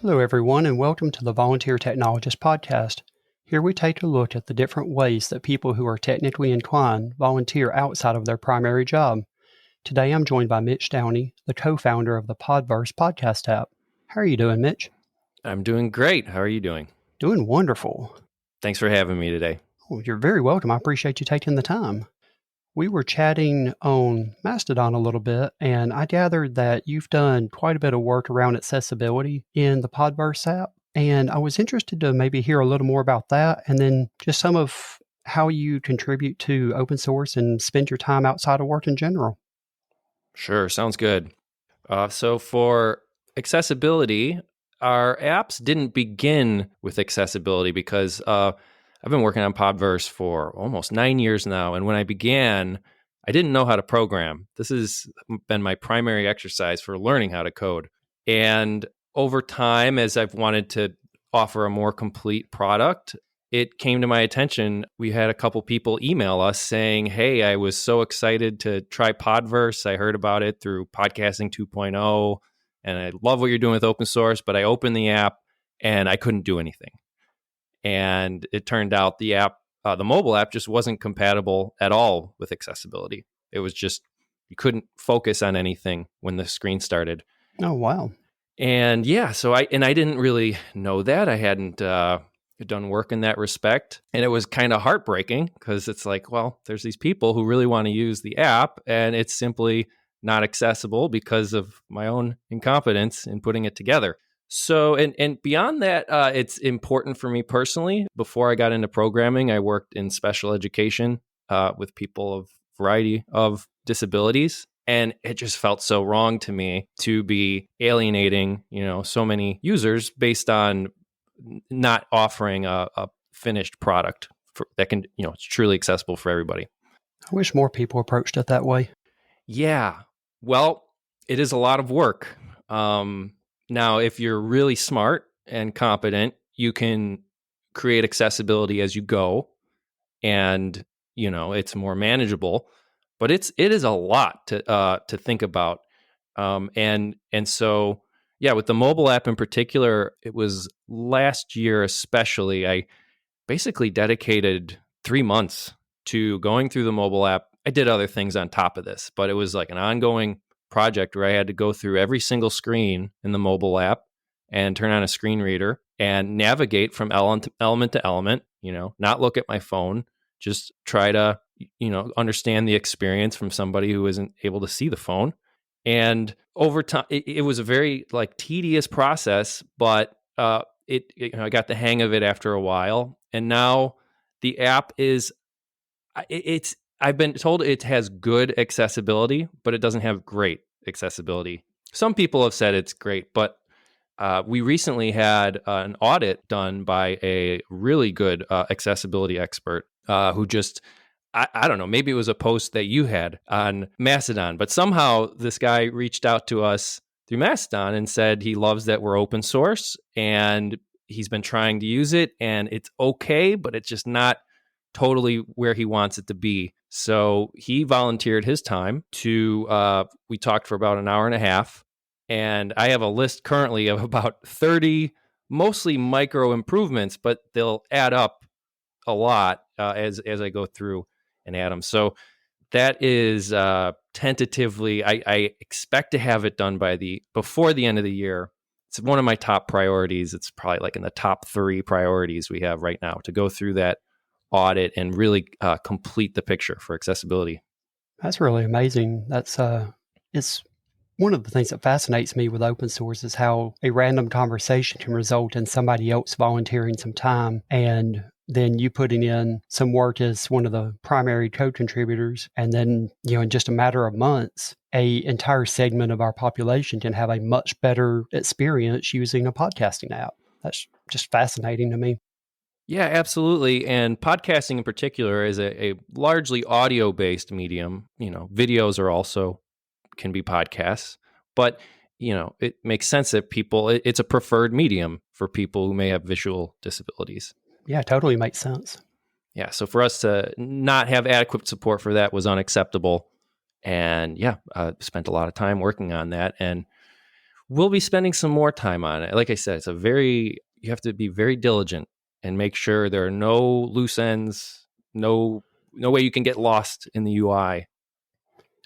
Hello, everyone, and welcome to the Volunteer Technologist podcast. Here we take a look at the different ways that people who are technically inclined volunteer outside of their primary job. Today, I'm joined by Mitch Downey, the co-founder of the Podverse podcast app. How are you doing, Mitch? I'm doing great. How are you doing? Doing wonderful. Thanks for having me today. Oh, you're very welcome. I appreciate you taking the time. We were chatting on Mastodon a little bit, and I gathered that you've done quite a bit of work around accessibility in the Podverse app. And I was interested to maybe hear a little more about that, and then just some of how you contribute to open source and spend your time outside of work in general. Sure, sounds good. So for accessibility, our apps didn't begin with accessibility because I've been working on Podverse for almost 9 years now. And when I began, I didn't know how to program. This has been my primary exercise for learning how to code. And over time, as I've wanted to offer a more complete product, it came to my attention. We had a couple people email us saying, hey, I was so excited to try Podverse. I heard about it through Podcasting 2.0, and I love what you're doing with open source, but I opened the app and I couldn't do anything. And it turned out the app, the mobile app, just wasn't compatible at all with accessibility. It was just, you couldn't focus on anything when the screen started. Oh, wow. And yeah, so I didn't really know that. I hadn't done work in that respect. And it was kind of heartbreaking because it's like, well, there's these people who really want to use the app and it's simply not accessible because of my own incompetence in putting it together. So, and beyond that, it's important for me personally. Before I got into programming, I worked in special education with people of variety of disabilities. And it just felt so wrong to me to be alienating, so many users based on not offering a finished product that can, it's truly accessible for everybody. I wish more people approached it that way. Yeah. Well, it is a lot of work. Now, if you're really smart and competent, you can create accessibility as you go, and it's more manageable. But it is a lot to think about, and so yeah, with the mobile app in particular, it was last year especially. I basically dedicated 3 months to going through the mobile app. I did other things on top of this, but it was like an ongoing project where I had to go through every single screen in the mobile app and turn on a screen reader and navigate from element to element, not look at my phone, just try to, understand the experience from somebody who isn't able to see the phone. And over time, it was a very tedious process, but I got the hang of it after a while. And now the app I've been told it has good accessibility, but it doesn't have great accessibility. Some people have said it's great, but we recently had an audit done by a really good accessibility expert who just, I don't know, maybe it was a post that you had on Mastodon, but somehow this guy reached out to us through Mastodon and said he loves that we're open source and he's been trying to use it and it's okay, but it's just not totally where he wants it to be. So he volunteered his time to, we talked for about an hour and a half, and I have a list currently of about 30, mostly micro improvements, but they'll add up a lot as I go through and add them. So that is tentatively, I expect to have it done before the end of the year. It's one of my top priorities. It's probably in the top 3 priorities we have right now to go through that audit and really complete the picture for accessibility. That's really amazing. It's one of the things that fascinates me with open source is how a random conversation can result in somebody else volunteering some time and then you putting in some work as one of the primary code contributors. And then, in just a matter of months, a entire segment of our population can have a much better experience using a podcasting app. That's just fascinating to me. Yeah, absolutely. And podcasting in particular is a largely audio-based medium. Videos can be podcasts, but it makes sense that it's a preferred medium for people who may have visual disabilities. Yeah, totally makes sense. Yeah, so for us to not have adequate support for that was unacceptable. And yeah, spent a lot of time working on that. And We'll be spending some more time on it. Like I said, you have to be very diligent and make sure there are no loose ends, no way you can get lost in the UI.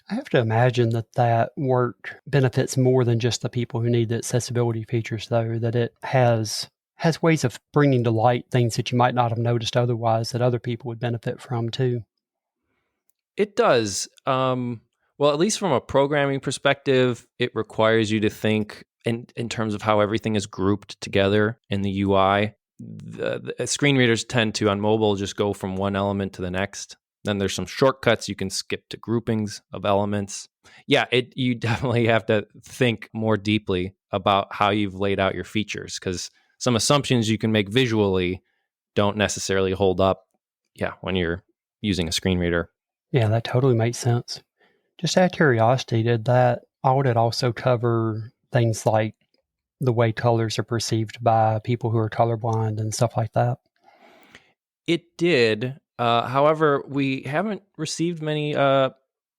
I have to imagine that work benefits more than just the people who need the accessibility features, though, that it has ways of bringing to light things that you might not have noticed otherwise that other people would benefit from too. It does. Well, at least from a programming perspective, it requires you to think in terms of how everything is grouped together in the UI. The screen readers tend to, on mobile, just go from one element to the next. Then there's some shortcuts. You can skip to groupings of elements. Yeah, you definitely have to think more deeply about how you've laid out your features, because some assumptions you can make visually don't necessarily hold up, when you're using a screen reader. Yeah, that totally makes sense. Just out of curiosity, did that audit also cover things like the way colors are perceived by people who are colorblind and stuff like that? It did. However, we haven't received many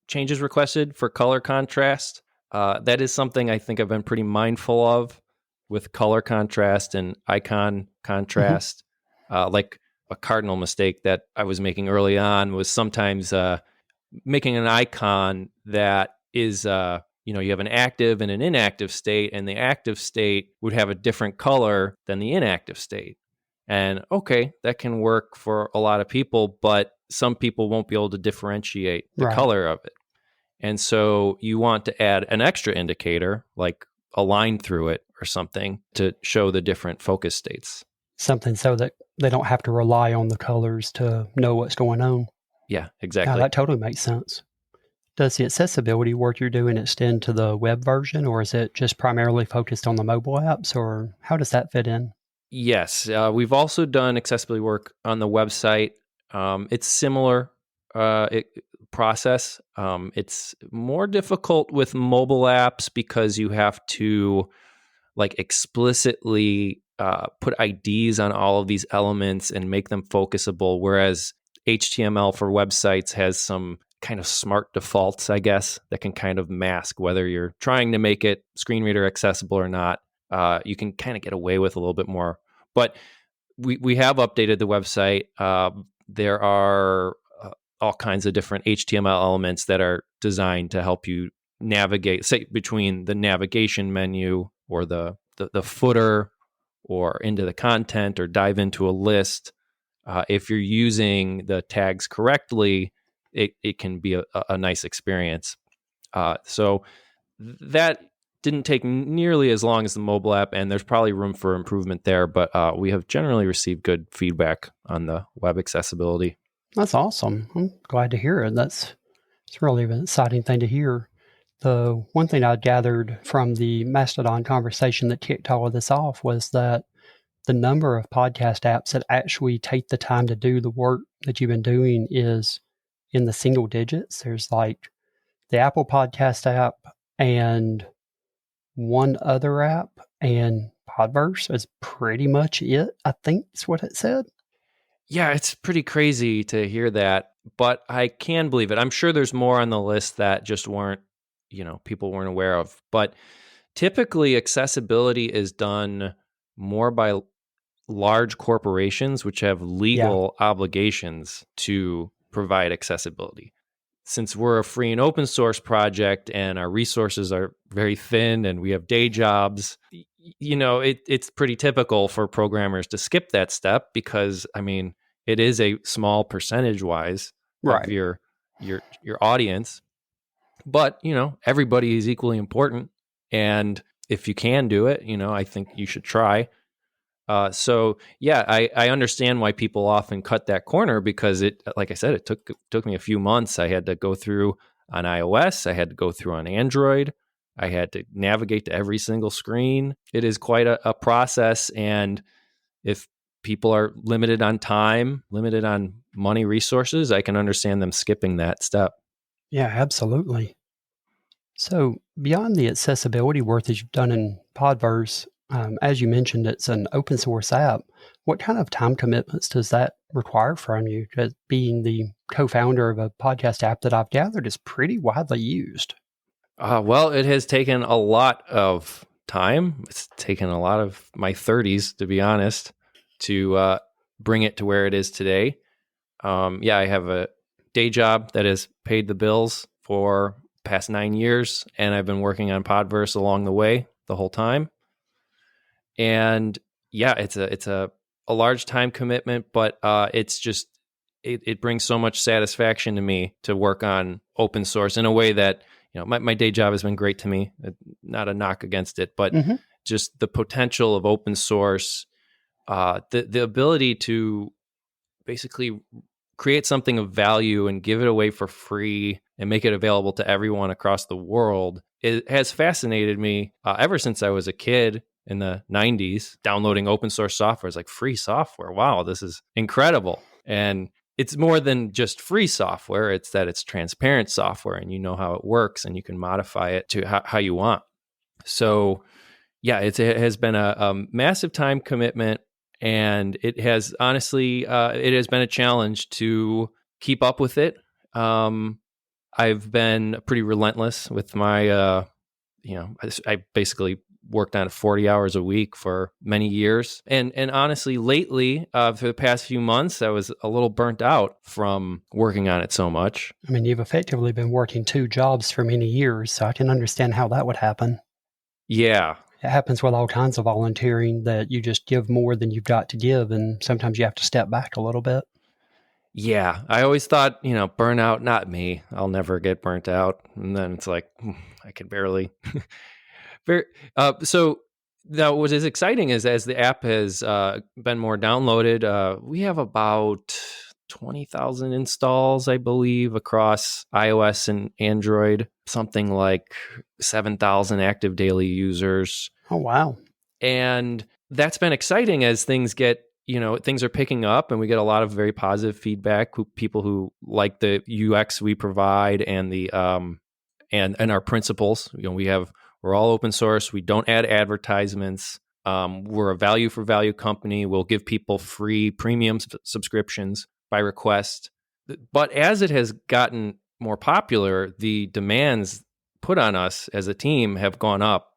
changes requested for color contrast. That is something I think I've been pretty mindful of with color contrast and icon contrast. Like a cardinal mistake that I was making early on was sometimes making an icon that is, you have an active and an inactive state, and the active state would have a different color than the inactive state. And okay, that can work for a lot of people, but some people won't be able to differentiate the Right. color of it. And so you want to add an extra indicator, like a line through it or something, to show the different focus states. Something so that they don't have to rely on the colors to know what's going on. Yeah, Yeah, exactly. that totally makes sense. Does the accessibility work you're doing extend to the web version, or is it just primarily focused on the mobile apps, or how does that fit in? Yes, we've also done accessibility work on the website. It's similar process. It's more difficult with mobile apps because you have to explicitly put IDs on all of these elements and make them focusable, whereas HTML for websites has some kind of smart defaults, I guess, that can kind of mask whether you're trying to make it screen reader accessible or not. You can kind of get away with a little bit more. But we have updated the website. There are all kinds of different HTML elements that are designed to help you navigate, say, between the navigation menu or the footer or into the content or dive into a list. If you're using the tags correctly, it can be a nice experience. So that didn't take nearly as long as the mobile app, and there's probably room for improvement there, but we have generally received good feedback on the web accessibility. That's awesome. I'm glad to hear it. It's really an exciting thing to hear. The one thing I gathered from the Mastodon conversation that kicked all of this off was that the number of podcast apps that actually take the time to do the work that you've been doing is in the single digits. There's like the Apple Podcast app and one other app, and Podverse is pretty much it, I think is what it said. Yeah, it's pretty crazy to hear that, but I can believe it. I'm sure there's more on the list that just weren't, people weren't aware of. But typically, accessibility is done more by large corporations, which have legal obligations to provide accessibility. Since we're a free and open source project and our resources are very thin and we have day jobs, it's pretty typical for programmers to skip that step because, it is a small percentage wise Right. of your audience. But, everybody is equally important. And if you can do it, I think you should try. I understand why people often cut that corner because like I said, it took me a few months. I had to go through on iOS. I had to go through on Android. I had to navigate to every single screen. It is quite a process. And if people are limited on time, limited on money resources, I can understand them skipping that step. Yeah, absolutely. So beyond the accessibility work that you've done in Podverse, as you mentioned, it's an open source app. What kind of time commitments does that require from you? Being the co-founder of a podcast app that I've gathered is pretty widely used. Well, it has taken a lot of time. It's taken a lot of my 30s, to be honest, to bring it to where it is today. I have a day job that has paid the bills for the past 9 years, and I've been working on Podverse along the way the whole time. And yeah, it's a large time commitment, but it's just it brings so much satisfaction to me to work on open source in a way that, my day job has been great to me. Not a knock against it, but just the potential of open source, the ability to basically create something of value and give it away for free and make it available to everyone across the world. It has fascinated me ever since I was a kid in the 90s. Downloading open source software is like, free software. Wow, this is incredible. And it's more than just free software. It's that it's transparent software and you know how it works and you can modify it to how you want. So yeah, it has been a massive time commitment. And it has honestly, it has been a challenge to keep up with it. I've been pretty relentless with my, I basically worked on it 40 hours a week for many years. And honestly, lately, for the past few months, I was a little burnt out from working on it so much. I mean, you've effectively been working 2 jobs for many years, so I can understand how that would happen. Yeah. It happens with all kinds of volunteering, that you just give more than you've got to give, and sometimes you have to step back a little bit. Yeah, I always thought, burnout, not me. I'll never get burnt out. And then it's like, I can barely. So now what is exciting is, as the app has been more downloaded, we have about 20,000 installs, I believe, across iOS and Android, something like 7,000 active daily users. Oh, wow. And that's been exciting as things get, things are picking up and we get a lot of very positive feedback. People who like the UX we provide and the and our principles. We're all open source. We don't add advertisements. We're a value for value company. We'll give people free premium subscriptions by request. But as it has gotten more popular, the demands put on us as a team have gone up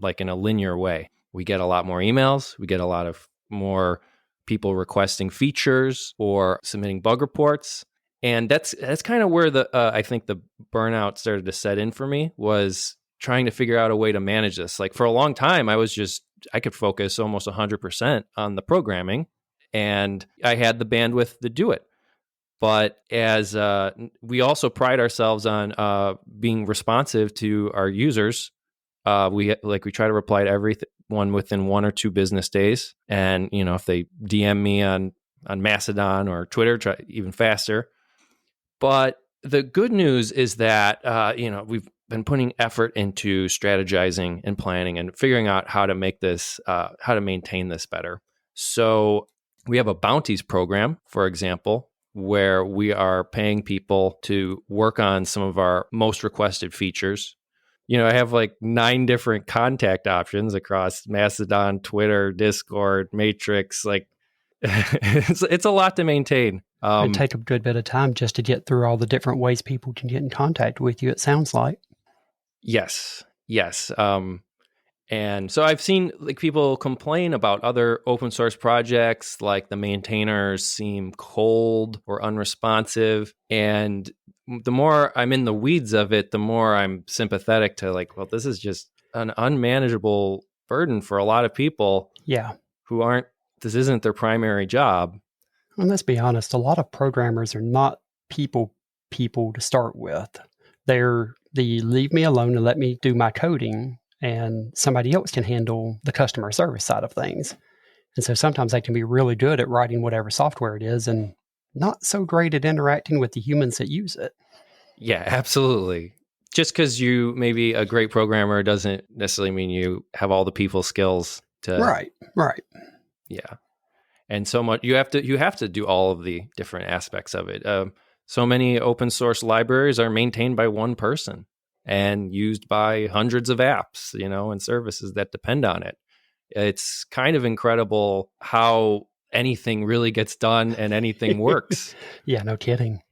like in a linear way. We get a lot more emails. We get a lot of more people requesting features or submitting bug reports. And that's kind of where I think the burnout started to set in for me, was trying to figure out a way to manage this. Like, for a long time, I could focus almost 100% on the programming, and I had the bandwidth to do it. But as we also pride ourselves on being responsive to our users, we try to reply to everyone within 1 or 2 business days. And if they DM me on Mastodon or Twitter, try even faster. But the good news is that we've been putting effort into strategizing and planning and figuring out how to make this, how to maintain this better. So we have a bounties program, for example, where we are paying people to work on some of our most requested features. I have like 9 different contact options across Mastodon, Twitter, Discord, Matrix. Like, it's a lot to maintain. It'd take a good bit of time just to get through all the different ways people can get in contact with you, it sounds like. Yes. And so I've seen people complain about other open source projects, like the maintainers seem cold or unresponsive. And the more I'm in the weeds of it, the more I'm sympathetic to this is just an unmanageable burden for a lot of people. Yeah. This isn't their primary job. And let's be honest, a lot of programmers are not people to start with. They're the leave me alone and let me do my coding, and somebody else can handle the customer service side of things. And so sometimes they can be really good at writing whatever software it is and not so great at interacting with the humans that use it. Yeah, absolutely. Just because you may be a great programmer doesn't necessarily mean you have all the people skills to... Right. Yeah. And so much, you have to do all of the different aspects of it. So many open source libraries are maintained by one person and used by hundreds of apps, and services that depend on it. It's kind of incredible how anything really gets done and anything works. Yeah, no kidding.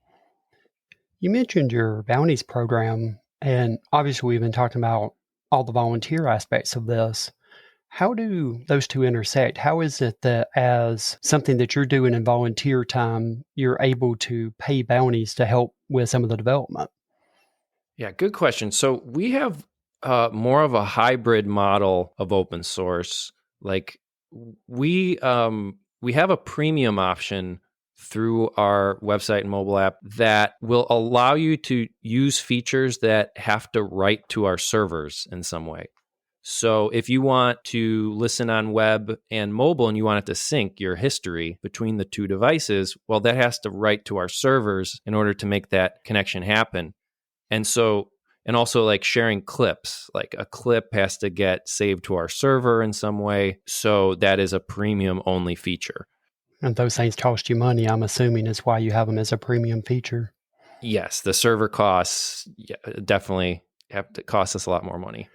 You mentioned your bounties program, and obviously we've been talking about all the volunteer aspects of this. How do those two intersect? How is it that as something that you're doing in volunteer time, you're able to pay bounties to help with some of the development? Yeah, good question. So we have more of a hybrid model of open source. Like we have a premium option through our website and mobile app that will allow you to use features that have to write to our servers in some way. So if you want to listen on web and mobile and you want it to sync your history between the two devices, well, that has to write to our servers in order to make that connection happen. And so, and also like sharing clips, like a clip has to get saved to our server in some way. So that is a premium only feature. And those things cost you money, I'm assuming is why you have them as a premium feature. Yes, the server costs definitely have to cost us a lot more money.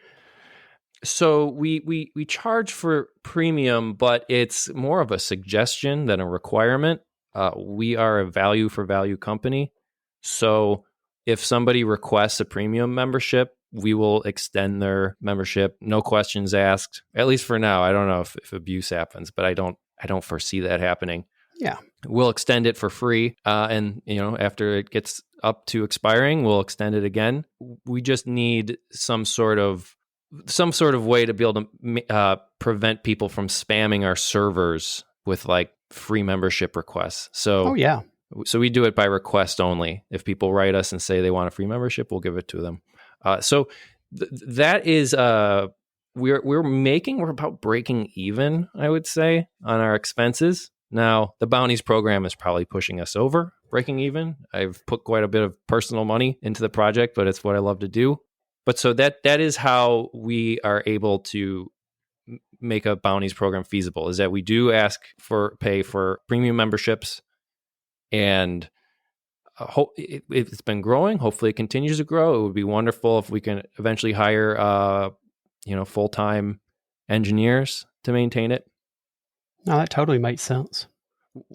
So we charge for premium, but it's more of a suggestion than a requirement. We are a value for value company. So if somebody requests a premium membership, we will extend their membership, no questions asked. At least for now. I don't know if abuse happens, but I don't foresee that happening. Yeah. We'll extend it for free, and after it gets up to expiring, we'll extend it again. We just need some sort of way to be able to prevent people from spamming our servers with like free membership requests. So, yeah. So we do it by request only. If people write us and say they want a free membership, we'll give it to them. That is we're about breaking even, I would say, on our expenses. Now, the bounties program is probably pushing us over breaking even. I've put quite a bit of personal money into the project, but it's what I love to do. But so that is how we are able to make a bounties program feasible, is that we do ask for pay for premium memberships, and it's been growing. Hopefully it continues to grow. It would be wonderful if we can eventually hire full-time engineers to maintain it. No, that totally makes sense.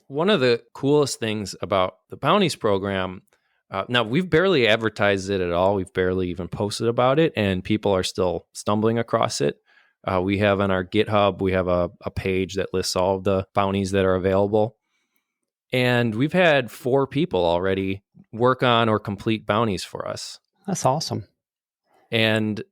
One of the coolest things about the bounties program, now we've barely advertised it at all. We've barely even posted about it, and people are still stumbling across it. We have on our GitHub, we have a page that lists all of the bounties that are available. And we've had 4 people already work on or complete bounties for us. That's awesome. And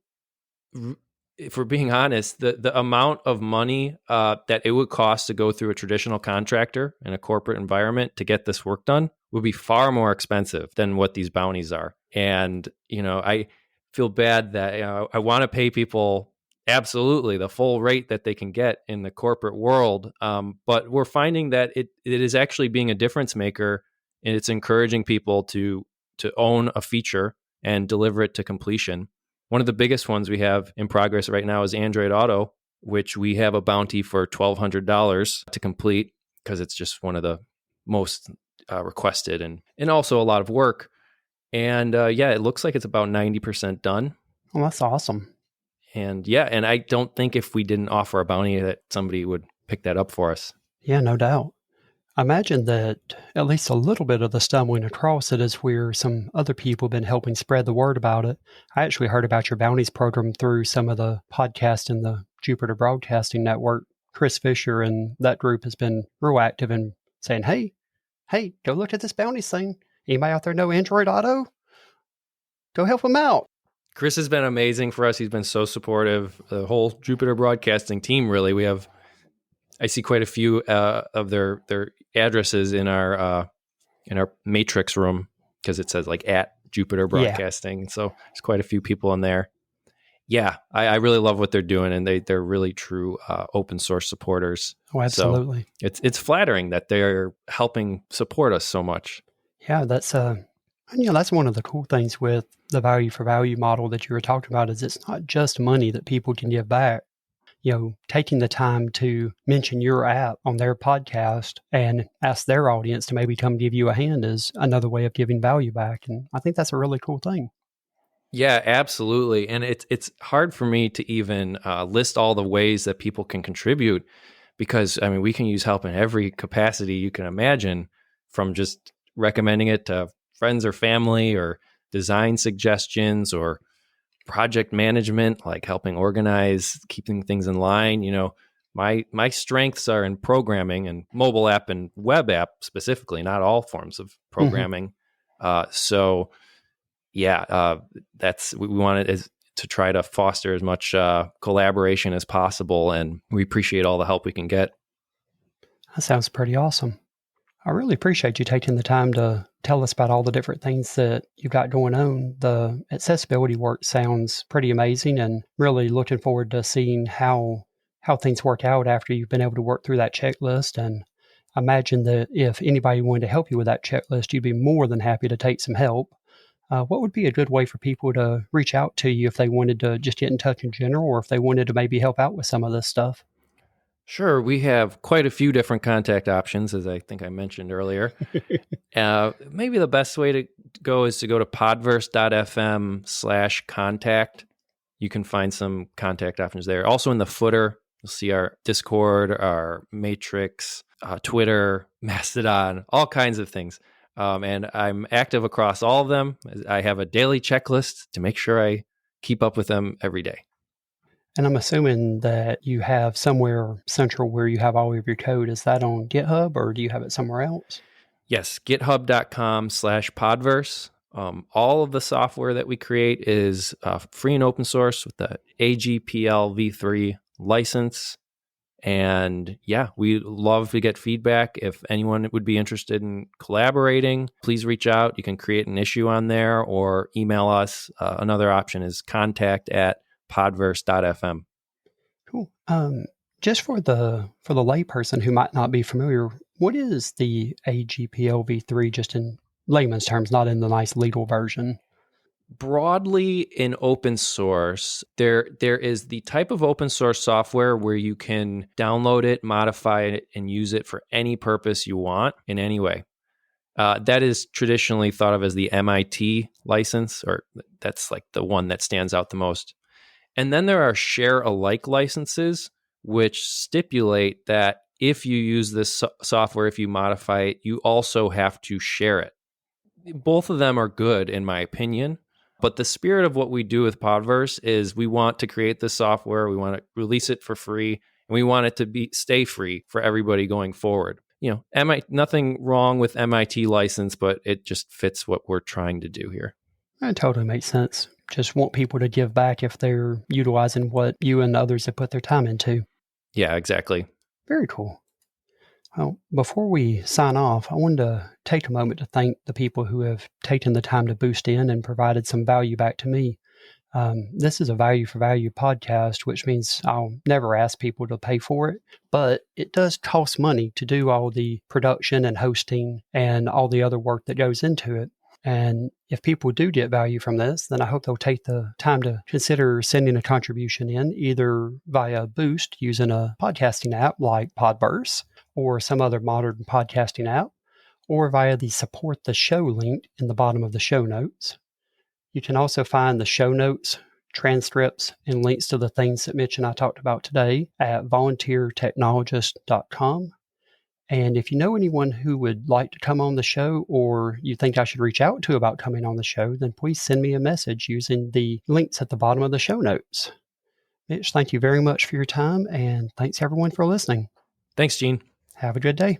if we're being honest, the amount of money that it would cost to go through a traditional contractor in a corporate environment to get this work done would be far more expensive than what these bounties are. And, I feel bad that I want to pay people absolutely the full rate that they can get in the corporate world. But we're finding that it is actually being a difference maker, and it's encouraging people to own a feature and deliver it to completion. One of the biggest ones we have in progress right now is Android Auto, which we have a bounty for $1,200 to complete because it's just one of the most requested and also a lot of work. And it looks like it's about 90% done. Well, that's awesome. And and I don't think if we didn't offer a bounty that somebody would pick that up for us. Yeah, no doubt. I imagine that at least a little bit of the stumbling across it is where some other people have been helping spread the word about it. I actually heard about your bounties program through some of the podcasts in the Jupiter Broadcasting Network. Chris Fisher and that group has been real active in saying, hey, go look at this bounties thing. Anybody out there know Android Auto? Go help them out. Chris has been amazing for us. He's been so supportive. The whole Jupiter Broadcasting team, really. I see quite a few of their addresses in our matrix room because it says like at Jupiter Broadcasting. Yeah. So there's quite a few people in there. Yeah, I really love what they're doing, and they're really true open source supporters. Oh, absolutely. So it's flattering that they're helping support us so much. Yeah, that's one of the cool things with the value for value model that you were talking about is it's not just money that people can give back. Taking the time to mention your app on their podcast and ask their audience to maybe come give you a hand is another way of giving value back. And I think that's a really cool thing. Yeah, absolutely. And it's hard for me to even list all the ways that people can contribute because, we can use help in every capacity you can imagine, from just recommending it to friends or family or design suggestions or project management, like helping organize, keeping things in line. My strengths are in programming and mobile app and web app specifically, not all forms of programming. So that's we wanted is to try to foster as much collaboration as possible, and we appreciate all the help we can get. That sounds pretty awesome. I really appreciate you taking the time to tell us about all the different things that you've got going on. The accessibility work sounds pretty amazing, and really looking forward to seeing how things work out after you've been able to work through that checklist. And I imagine that if anybody wanted to help you with that checklist, you'd be more than happy to take some help. What would be a good way for people to reach out to you if they wanted to just get in touch in general, or if they wanted to maybe help out with some of this stuff? Sure. We have quite a few different contact options, as I think I mentioned earlier. Maybe the best way to go is to go to podverse.fm/contact. You can find some contact options there. Also in the footer, you'll see our Discord, our Matrix, Twitter, Mastodon, all kinds of things. And I'm active across all of them. I have a daily checklist to make sure I keep up with them every day. And I'm assuming that you have somewhere central where you have all of your code. Is that on GitHub, or do you have it somewhere else? Yes, github.com/podverse. All of the software that we create is free and open source with the AGPL v3 license. And we love to get feedback. If anyone would be interested in collaborating, please reach out. You can create an issue on there or email us. Another option is contact@podverse.fm. Cool. Just for the layperson who might not be familiar, what is the AGPL v3, just in layman's terms, not in the nice legal version? Broadly in open source, there is the type of open source software where you can download it, modify it, and use it for any purpose you want in any way. That is traditionally thought of as the MIT license, or that's like the one that stands out the most. And then there are share alike licenses, which stipulate that if you use this software, if you modify it, you also have to share it. Both of them are good, in my opinion. But the spirit of what we do with Podverse is we want to create this software, we want to release it for free, and we want it to stay free for everybody going forward. Nothing wrong with MIT license, but it just fits what we're trying to do here. That totally makes sense. Just want people to give back if they're utilizing what you and others have put their time into. Yeah, exactly. Very cool. Well, before we sign off, I wanted to take a moment to thank the people who have taken the time to boost in and provided some value back to me. This is a value for value podcast, which means I'll never ask people to pay for it, but it does cost money to do all the production and hosting and all the other work that goes into it. And if people do get value from this, then I hope they'll take the time to consider sending a contribution in, either via Boost using a podcasting app like Podverse or some other modern podcasting app, or via the support the show link in the bottom of the show notes. You can also find the show notes, transcripts, and links to the things that Mitch and I talked about today at volunteertechnologist.com. And if you know anyone who would like to come on the show, or you think I should reach out to about coming on the show, then please send me a message using the links at the bottom of the show notes. Mitch, thank you very much for your time, and thanks everyone for listening. Thanks, Gene. Have a good day.